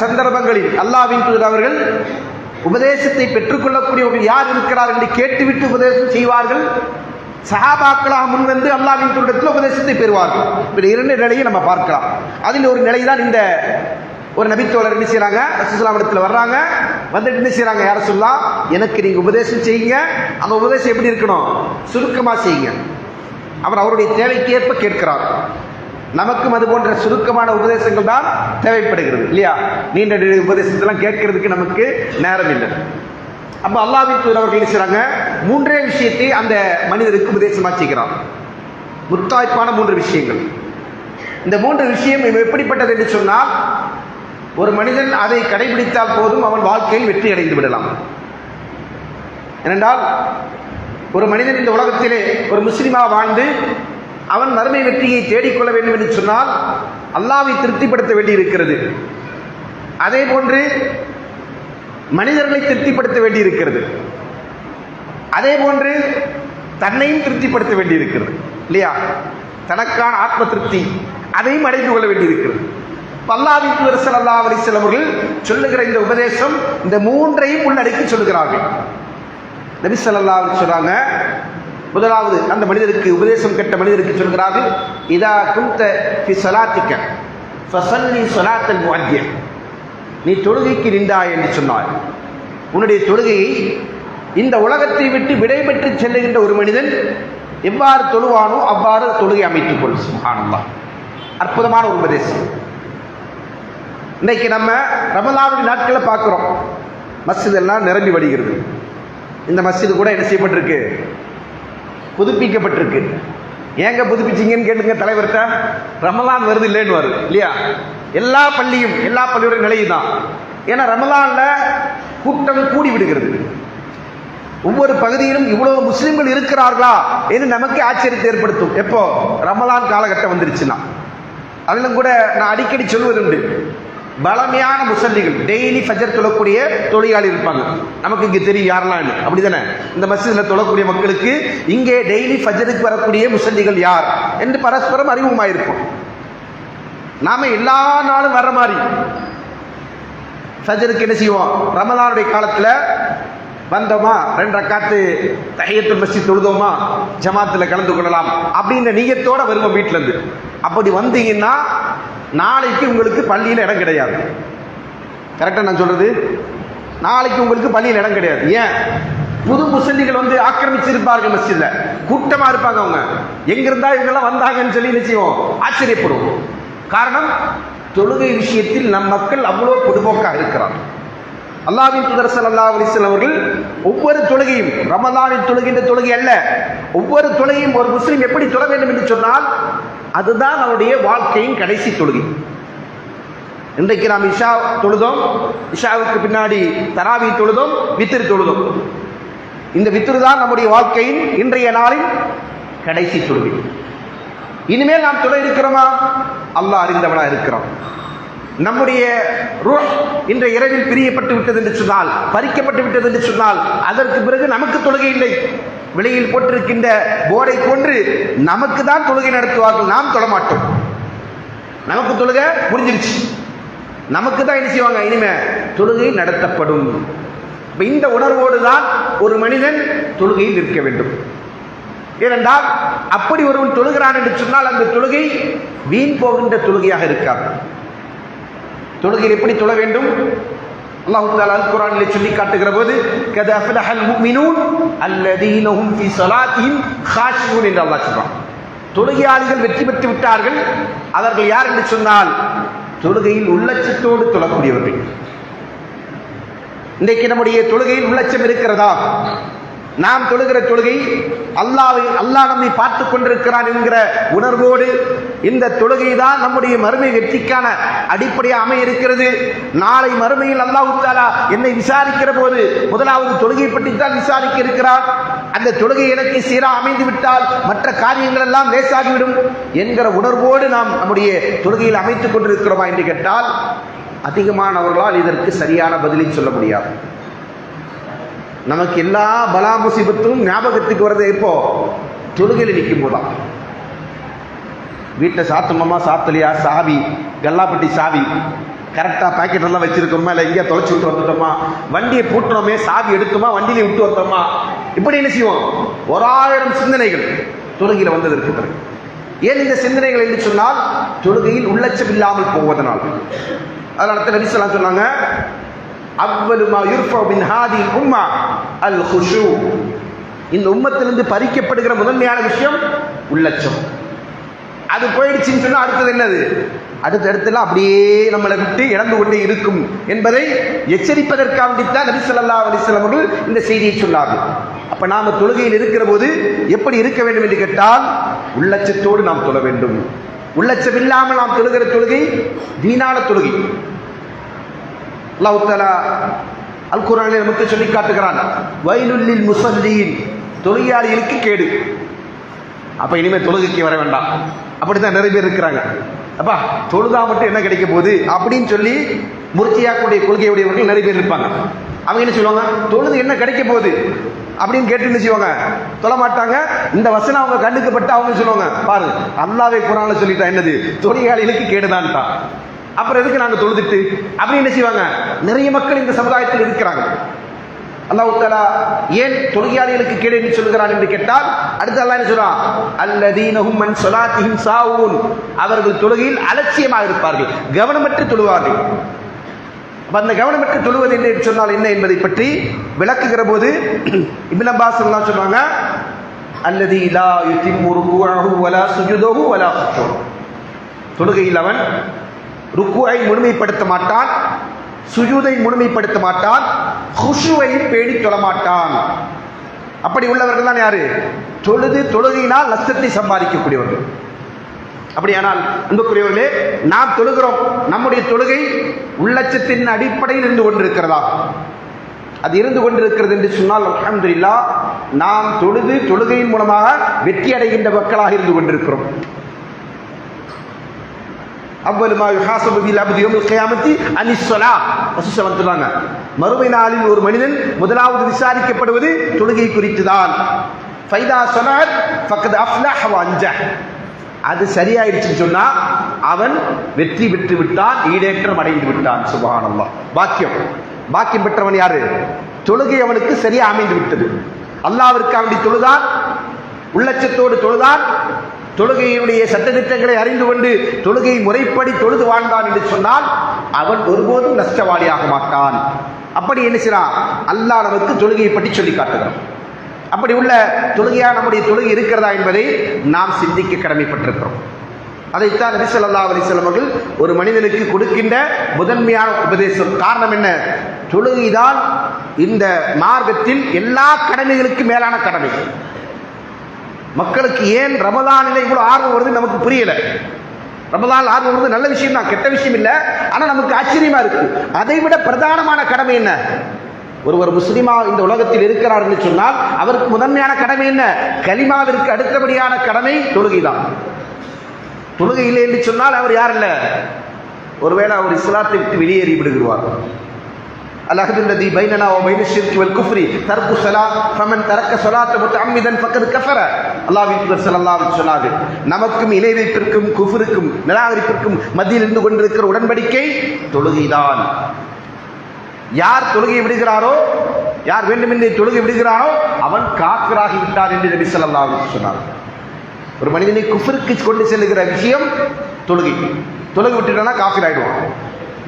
சந்தர்ப்பங்களில் அல்லாஹ்வின் தூதர் அவர்கள் உபதேசத்தை பெற்றுக்கொள்ளக்கூடியவர்கள் யார் இருக்கிறார் என்று கேட்டுவிட்டு உபதேசம் செய்வார்கள். சஹாபாக்களாக முன்வந்து அல்லாஹ்வின் தூதரிடத்தில் உபதேசத்தை பெறுவார்கள். இப்படி இரண்டு நிலையை நம்ம பார்க்கலாம். அதில் ஒரு நிலை தான் இந்த ஒரு நபித்தோழர் என்ன செய்யறாங்க, ரசூலுல்லாஹ் இடத்துல வர்றாங்க. வந்துட்டு என்ன செய்யறாங்க, யார சொல்லலாம், எனக்கு நீங்க உபதேசம் செய்யுங்க. அந்த உபதேசம் எப்படி இருக்கணும், சுருக்கமா செய்யுங்க. அவர் அவருடைய தேவைக்கு ஏற்ப கேட்கிறார். நமக்கும் அது போன்ற சுருக்கமான உபதேசங்கள் தான் தேவைப்படுகிறது இல்லையா? நீண்ட உபதேசத்தெல்லாம் கேட்கறதுக்கு நமக்கு நேரம் இல்லை. அப்ப அல்லாஹ்வின் தூதர் அவர்கள் என்ன செய்றாங்க, மூன்றே விஷயத்தை அந்த மனிதருக்கு உபதேசமா செய்கிறார். முத்தாய்ப்பான மூன்று விஷயங்கள். இந்த மூன்று விஷயம் எப்படிப்பட்டது என்று சொன்னால், ஒரு மனிதன் அதை கடைபிடித்தால் போதும் அவன் வாழ்க்கையில் வெற்றி அடைந்து விடலாம். ஏனென்றால் ஒரு மனிதன் இந்த உலகத்திலே ஒரு முஸ்லிமாக வாழ்ந்து அவன் மறுமை வெற்றியை தேடிக்கொள்ள வேண்டும் என்று சொன்னால் அல்லாஹ்வை திருப்திப்படுத்த வேண்டி இருக்கிறது. அதே போன்று மனிதர்களை திருப்திப்படுத்த வேண்டி இருக்கிறது. அதே போன்று தன்னையும் திருப்திப்படுத்த வேண்டி இருக்கிறது இல்லையா? தனக்கான ஆத்ம திருப்தி அதையும் அடைந்து கொள்ள வேண்டி இருக்கிறது. அல்லாஹ்வின் தூதர் ஸல்லல்லாஹு அலைஹி வஸல்லம் அவர்கள் சொல்லுகிற இந்த உபதேசம் இந்த மூன்றையும் உள்ளடக்கி சொல்லுகிறார்கள். நபி ஸல்லல்லாஹு அலைஹி சொல்றாங்க, முதலாவது அந்த மனிதருக்கு உபதேசம் கேட்ட மனிதருக்கு சொல்கிறார்கள், இதா குந்த ஃபி ஸலாத்திக ஃபஸல்லி ஸலாத்தல் முஅத்தின். நீ தொழுகைக்கு நின்றாய் என்று சொன்னாய். உன்னுடைய தொழுகையை இந்த உலகத்தை விட்டு விடைபெற்று செல்லுகின்ற ஒரு மனிதன் எவ்வாறு தொழுவானோ அவ்வாறு தொழுகை அமைத்துக் கொள். சுப்ஹானல்லாஹ், அற்புதமான ஒரு உபதேசம். இன்னைக்கு நம்ம ரமலானுடைய நாட்களை பார்க்கிறோம், மஸ்ஜித் எல்லாம் நிரம்பி வடிகிறது. இந்த மஸ்ஜித் கூட என்ன செய்யப்பட்டிருக்கு, புதுப்பிக்கப்பட்டிருக்கு. ஏங்க புதுப்பிச்சிங்கன்னு கேட்டுங்க தலைவர்கிட்ட. ரமலான் வருது இல்லைன்னு வரும் இல்லையா? எல்லா பள்ளியோட நிலையும் தான். ஏன்னா ரமலான்ல கூட்டம் கூடி விடுகிறது. ஒவ்வொரு பகுதியிலும் இவ்வளவு முஸ்லிம்கள் இருக்கிறார்களா என்று நமக்கு ஆச்சரியத்தை ஏற்படுத்தும். எப்போ ரமலான் காலகட்டம் வந்துருச்சுன்னா. அதிலும் கூட நான் அடிக்கடி சொல்வது உண்டு, பலமையான முசல்லிகள் டெய்லி ஃபஜர் தொழக்கூடிய தொழிலாளி இருப்பாங்க. நமக்கு இங்கே தெரியும் யாரெல்லாம், அப்படிதானே? இந்த மஸ்ஜிதில் தொழக்கூடிய மக்களுக்கு இங்கே டெய்லி ஃபஜருக்கு வரக்கூடிய முசல்லிகள் யார் என்று பரஸ்பரம் அறிமுகமாயிருக்கும். நாம எல்லா நாளும் வர்ற மாதிரி ஃபஜருக்கு என்ன செய்வோம், ரமலானுடைய காலத்தில் வந்தோமா, 2 ரக்காத்து தஹியத்துல் மஸ்ஜித் தொழுதோமா, ஜமாத்தில் கலந்து கொள்ளலாம் அப்படின்ற நியத்தோட வருவோம் வீட்டில இருந்து. அப்படி வந்தீங்கன்னா நாளைக்கு உங்களுக்கு பள்ளியில் இடம் கிடையாது. கரெக்டா நான் சொல்றது? நாளைக்கு உங்களுக்கு பள்ளியில் இடம் கிடையாது. ஏன்? புது முசல்லிகள் வந்து ஆக்கிரமிச்சிருப்பார்கள். மஸ்ஜித்ல கூட்டமா இருப்பாங்க. அவங்க எங்கிருந்தா இவங்கெல்லாம் வந்தாங்கன்னு சொல்லி நிச்சயம் ஆச்சரியப்படுவோம். காரணம், தொழுகை விஷயத்தில் நம் மக்கள் அவ்வளோ பொதுபோக்காக இருக்கிறார். அல்லாஹ்வின் தூதர் ஸல்லல்லாஹு அலைஹி வஸல்லம் அவர்கள் ஒவ்வொரு தொழுகையும், ரமலானில் தொழுகின்ற தொழுகை அல்ல, ஒவ்வொரு தொழுகையும் ஒரு முஸ்லிம் எப்படி தொழ வேண்டும் என்று சொன்னால் அதுதான் அவருடைய வாழ்க்கையின் கடைசி தொழுகை. இன்றைக்கு நாம் இஷா தொழுதோம், இஷாவுக்கு பின்னாடி தராவி தொழுதோம், வித்ர் தொழுதோம். இந்த வித்ர் தான் நம்முடைய வாழ்க்கையின் இன்றைய நாளின் கடைசி தொழுகை. இனிமேல் நாம் தொழ இருக்கிறோமா? அல்லாஹ் அறிந்தவனா இருக்கிறோம். நம்முடைய ரூஹ் இன்றைய இரவில் பிரியப்பட்டு விட்டது என்று சொன்னால், பறிக்கப்பட்டு விட்டது என்று சொன்னால், அதற்கு பிறகு நமக்கு தொழுகை இல்லை. வெளியில் போட்டிருக்கின்ற போர்டை போன்று நமக்கு தான் தொழுகை நடத்துவார்கள், நாம் தொழ மாட்டோம். நமக்கு தொழுகை முடிஞ்சிருச்சு, நமக்கு தான் என்ன செய்வாங்க, இனிமே தொழுகை நடத்தப்படும். இந்த உணர்வோடு தான் ஒரு மனிதன் தொழுகையில் நிற்க வேண்டும். ஏனென்றால் அப்படி ஒருவன் தொழுகிறான் என்று சொன்னால் அந்த தொழுகை வீண் போகின்ற தொழுகையாக இருக்காது. தொழுகையில் எப்படி தொழ வேண்டும்? அல்லாஹ் தஆலா அல் குர்ஆனில் சொல்லி காட்டுகிற போது, கத் அஃலஹல் முஃமினூன் அல்லதீன ஹும் ஃபீ ஸலாத்திஹிம் காஷிஊன் என்று அல்லாஹ் சொல்றான். தொழுகையாளிகள் வெற்றி பெற்று விட்டார்கள். அவர்கள் யார் என்று சொன்னால் தொழுகையில் உள்ளச்சத்தோடு தொழக்கூடியவர்கள். இன்றைக்கு நம்முடைய தொழுகையில் உள்ளச்சம் இருக்கிறதா? நாம் தொழுகிற தொழுகை அல்லாஹ் நம்மை பார்த்து கொண்டிருக்கிறான் என்கிற உணர்வோடு இந்த தொழுகை தான் நம்முடைய மறுமை வெற்றிக்கான அடிப்படையாக அமைய இருக்கிறது. நாளை மறுமையில் அல்லாஹ் தஆலா என்னை விசாரிக்கிற போது முதலாவது தொழுகை பற்றி தான் விசாரிக்க இருக்கிறார். அந்த தொழுகை எனக்கு சீராக அமைந்து விட்டால் மற்ற காரியங்கள் எல்லாம் லேசாகிவிடும் என்கிற உணர்வோடு நாம் நம்முடைய தொழுகையில் அமைத்துக் கொண்டிருக்கிறோமா என்று கேட்டால் அதிகமானவர்களால் இதற்கு சரியான பதிலை சொல்ல முடியாது. நமக்கு எல்லா பலா முசீபத்தும் ஞாபகத்துக்கு வர்றது எப்போ? தொழுகையில் நிற்கும் போதுதான். வீட்டில் சாத்தணுமா சாத்தலையா, சாவி கல்லாப்பட்டி சாவி கரெக்டாக பாக்கெட் எல்லாம் வச்சிருக்கோமா, இல்லை எங்கேயா தொலைச்சி விட்டு வந்துட்டோமா, வண்டியை பூட்டுறோமே, சாவி எடுத்தோமா, வண்டியில விட்டு வந்தோமா, இப்படி என்ன செய்வோம்? 1000 சிந்தனைகள் தொழுகையில் வந்தது இருக்கிறது. ஏன் இந்த சிந்தனைகள் என்று சொன்னால் தொழுகையில் உள்ளச்சம் இல்லாமல் போவதனால். அதனால தான் நபி ஸல்லல்லாஹு அலைஹி வஸல்லம் சொன்னாங்க, அவ்வலு மா யுர்ஃபு மின் ஹாதில் உம்மா அல் குஷூ. இந்த உம்மத்திலிருந்து பறிக்கப்படுகிற முதன்மையான விஷயம் உள்ளச்சம். அது போயிடுச்சுன்னு சொன்னா அடுத்தது என்னது? அடுத்தடுத்தெல்லாம் அப்படியே நம்மளை விட்டு இழந்து கொண்டே இருக்கும் என்பதை எச்சரிப்பதற்காகத்தான் நபி ஸல்லல்லாஹு அலைஹி வஸல்லம் அவர்கள் இந்த செய்தியை சொன்னார்கள். அப்ப நாம தொழுகையில் இருக்கிற போது எப்படி இருக்க வேண்டும் என்று கேட்டால், உள்ளச்சத்தோடு நாம் தொழ வேண்டும். உள்ளச்சம் இல்லாமல் நாம் தொழுகிற தொழுகை வீணான தொழுகை. அல்லாஹ் தஆலா அல் குர்ஆனில் நமக்கு சொல்லி காட்டுகிறான், வைலுல் லில் முஸல்லீன், தொழுகையாளிகளுக்கு கேடு. அப்ப இனிமே தொழுகைக்கு வர வேண்டாம். அப்படித்தான் நிறைய பேர் இருக்கிறாங்க. அப்பா தொழுதா மட்டும் என்ன கிடைக்க போகுது அப்படின்னு சொல்லி முர்ஜியாக்குடைய கொள்கையுடையவர்கள் நிறைய பேர் இருப்பாங்க. அவங்க என்ன சொல்லுவாங்க, தொழுது என்ன கிடைக்க போகுது அப்படின்னு கேட்டு என்ன செய்வாங்க, தொழ மாட்டாங்க. இந்த வசனம் அவங்க கண்டுக்கப்பட்டு அவங்க சொல்லுவாங்க, பாரு அல்லாஹ்வே குர்ஆன்ல சொல்லிட்டா என்னது, தொழுகையாளிகளுக்கு கேடுதான்ட்டான், அப்புறம் எதுக்கு நாங்க தொழுதுட்டு அப்படின்னு என்ன செய்வாங்க. நிறைய மக்கள் இந்த சமுதாயத்தில் இருக்கிறாங்க. அல்லாஹ் தஆலா ஏன் தொழுகையாளிகளுக்கு கேடு என்று சொல்கிறான் என்று கேட்டால், அடுத்து அல்லாஹ் என்ன சொல்றான், அல்லதீன ஹும் அன் ஸலாத்திஹிம் சாவூன், அவர்கள் தொழுகையில் அலட்சியமாக இருப்பார்கள், கவனமற்று தொழுவார்கள். அந்த கவனமற்று தொழுவது என்று சொன்னால் என்ன என்பதை பற்றி விளக்குகிற போது இப்னு அப்பாஸ் எல்லாம் சொன்னாங்க, அல்லதி லா யுதிம்மு ருக்கூஅஹு வலா சுஜூதஹு வலா குஷூ. தொழுகையில் அவன் ருக்கூஐ முழுமைப்படுத்த மாட்டான், சுஜூதை முழுமைப்படுத்த மாட்டான், குஷூவை பேணி தொழ மாட்டான். அப்படி உள்ளவர்கள் தான் யாரு? தொழுகையினால் நஷ்டத்தை சம்பாதிக்கக்கூடியவர்கள். அப்படியானால் அன்புக்குரியவர்களே, நாம் தொழுகிறோம், நம்முடைய தொழுகை உள்ளச்சத்தின் அடிப்படையில் இருந்து கொண்டிருக்கிறதா? அது இருந்து கொண்டிருக்கிறது என்று சொன்னால் அல்ஹம்துலில்லாஹ், நாம் தொழுகையின் மூலமாக வெற்றி அடைகின்ற மக்களாக இருந்து கொண்டிருக்கிறோம். மறுமை நாளில் ஒரு மனிதன் முதலாவது விசாரிக்கப்படுவது தொழுகை குறித்துதான். அது சரியாயிடுச்சுன்னு சொன்னா அவன் வெற்றி பெற்று விட்டான், ஈடேற்றம் அடைந்து விட்டான். சுப்ஹானல்லாஹ். பாக்கியம் பெற்றவன் யாரு? தொழுகை அவனுக்கு சரியா அமைந்து விட்டது. அல்லாஹ்விற்காக வேண்டி தொழுதான், உள்ளச்சத்தோடு தொழுதான், தொழுகையுடைய சட்டதிட்டங்களை அறிந்து கொண்டு தொழுகை முறைப்படி தொழுது வாழ்ந்தான் என்று சொன்னால் அவன் ஒருபோதும் நஷ்டவாளியாக மாட்டான். அப்படி என்ன செய்றான்? அல்லாஹ் நமக்கு தொழுகையை பற்றி சொல்லி காட்டுகிறான். அப்படி உள்ள தொழுகையா நம்முடைய தொழுகை இருக்கிறதா என்பதை நாம் சிந்திக்க கடமைப்பட்டிருக்கிறோம். அதைத்தான் நபி ஸல்லல்லாஹு அலைஹி வஸல்லம் அவர்கள் ஒரு மனிதனுக்கு கொடுக்கின்ற முதன்மையான உபதேசம். காரணம் என்ன? தொழுகைதான் இந்த மார்க்கத்தில் எல்லா கடமைகளுக்கு மேலான கடமை. மக்களுக்கு ஏன் ரமலானில் இவ்வளவு ஆர்வம் வருது நமக்கு புரியல. ரமலான் ஆர்வம் வருது நல்ல விஷயம் தான், கெட்ட விஷயம் இல்லை. ஆனா நமக்கு ஆச்சரியமா இருக்கு, அதை விட பிரதானமான கடமை என்ன? ஒருவர் முஸ்லிமா இந்த உலகத்தில் இருக்கிறார் என்று சொன்னால் அவருக்கு முதன்மையான கடமை என்ன? கலிமாவிற்கு அடுத்தபடியான கடமை தொழுகை தான். தொழுகை இல்லை என்று சொன்னால் அவர் யார் இல்ல, ஒருவேளை அவர் இஸ்லாத்தை விட்டு வெளியேறி விடுகிறார். அல்ஹம்துலில்லாஹி பைனனா வ பைன ஷிர்கி வல் குஃப்ரி தர்கு ஸலாத் ஃபமன் தரக்க ஸலாத்த முத்தஅம்மிதன் ஃபக்கத் கஃபர. அல்லாஹ்வின் தூதர் ஸல்லல்லாஹு அலைஹி வஸல்லம் சொன்னார்கள், நமக்கும் இணை வைப்பிற்கும் குஃப்ருக்கும் நிராகரிப்பிற்கும் மத்தியில் இருந்து கொண்டிருக்கிற உடன்படிக்கை தொழுகைதான். யார் தொழுகை விடுகிறாரோ, யார் வேண்டுமென்றே தொழுகை விடுகிறாரோ அவன் காஃபிராகி விட்டார் என்று நபி ஸல்லல்லாஹு அலைஹி வஸல்லம் சொன்னார். ஒரு மனிதனை குஃப்ருக்கு கொண்டு செல்லுகிற விஷயம் தொழுகை. தொழுகை விட்டுட்டானா காஃபிர் ஆயிடுவான்.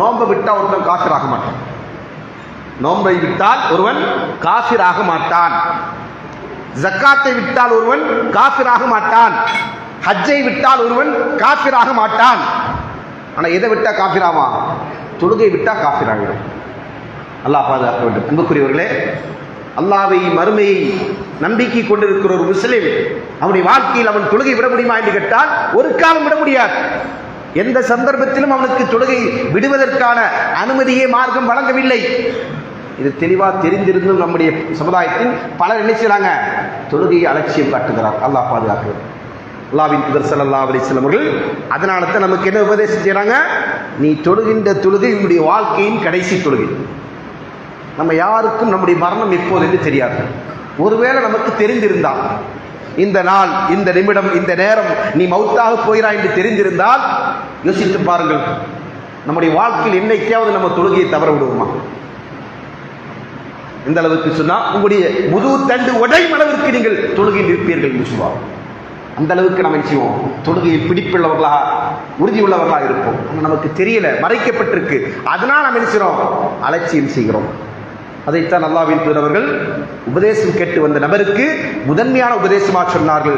நோன்பை விட்டா ஒருத்தன் காஃபிர் ஆக மாட்டான். நோன்பை விட்டால் ஒருவன் காஃபிர் ஆக மாட்டான். ஜக்காத்தை விட்டால் ஒருவன் காஃபிர் ஆக மாட்டான். ஹஜ்ஜை விட்டால் ஒருவன் காஃபிர் ஆக மாட்டான். ஆனா எதை விட்டா காஃபிர் ஆவான்? தொழுகை விட்டா காஃபிர் ஆகிடும். அல்லாஹ் பாதுகாக்க வேண்டும். அன்புக்குரியவர்களே, அல்லாஹ்வை மறுமையை நம்பிக்கை கொண்டிருக்கிற ஒரு முஸ்லிம் அவனுடைய வாழ்க்கையில் அவன் தொழுகை விட முடியுமா என்று கேட்டால் ஒரு காலம் விட முடியாது. எந்த சந்தர்ப்பத்திலும் அவனுக்கு தொழுகை விடுவதற்கான அனுமதியே மார்க்கம் வழங்கவில்லை. இது தெளிவா தெரிந்திருந்தும் நம்முடைய சமுதாயத்தில் பலர் என்ன செய்றாங்க? தொழுகையை அலட்சியம் காட்டுகிறார். அல்லாஹ் பாதுகாக்க வேண்டும். அல்லாஹ்வின் தூதர் ஸல்லல்லாஹு அலைஹி வஸல்லம் அவர்கள் அதனால தான் நமக்கு என்ன உபதேசம் செய்றாங்க? நீ தொழுகின்ற தொழுகை உன்னுடைய வாழ்க்கையின் கடைசி தொழுகை. நம்ம யாருக்கும் நம்முடைய மரணம் எப்போது என்று தெரியாது. ஒருவேளை நமக்கு தெரிந்திருந்தால், இந்த நாள், இந்த நிமிடம், இந்த நேரம் நீ மௌத்தாக போகிறாய் என்று தெரிந்திருந்தால் யோசித்து பாருங்கள், நம்முடைய வாழ்க்கையில் என்னைக்காவது நம்ம தொழுகையை தவற விடுவோமா? இந்த அளவுக்கு சொன்னா உங்களுடைய முதுகு தண்டு உடையும் அளவிற்கு நீங்கள் தொழுகையில் இருப்பீர்கள் என்று சொல்லுவாங்க. அந்த அளவுக்கு நாம் செய்வோம், தொழுகையை பிடிப்புள்ளவர்களாக உறுதியுள்ளவர்களாக இருப்போம். ஆனால் நமக்கு தெரியல, மறைக்கப்பட்டிருக்கு. அதனால் நாம் நினைக்கிறோம், அலட்சியம் செய்கிறோம். அதைத்தான் அல்லாஹ்வின் தூதர் அவர்கள் உபதேசம் கேட்டு வந்த நபருக்கு முதன்மையான உபதேசமாக சொன்னார்கள்.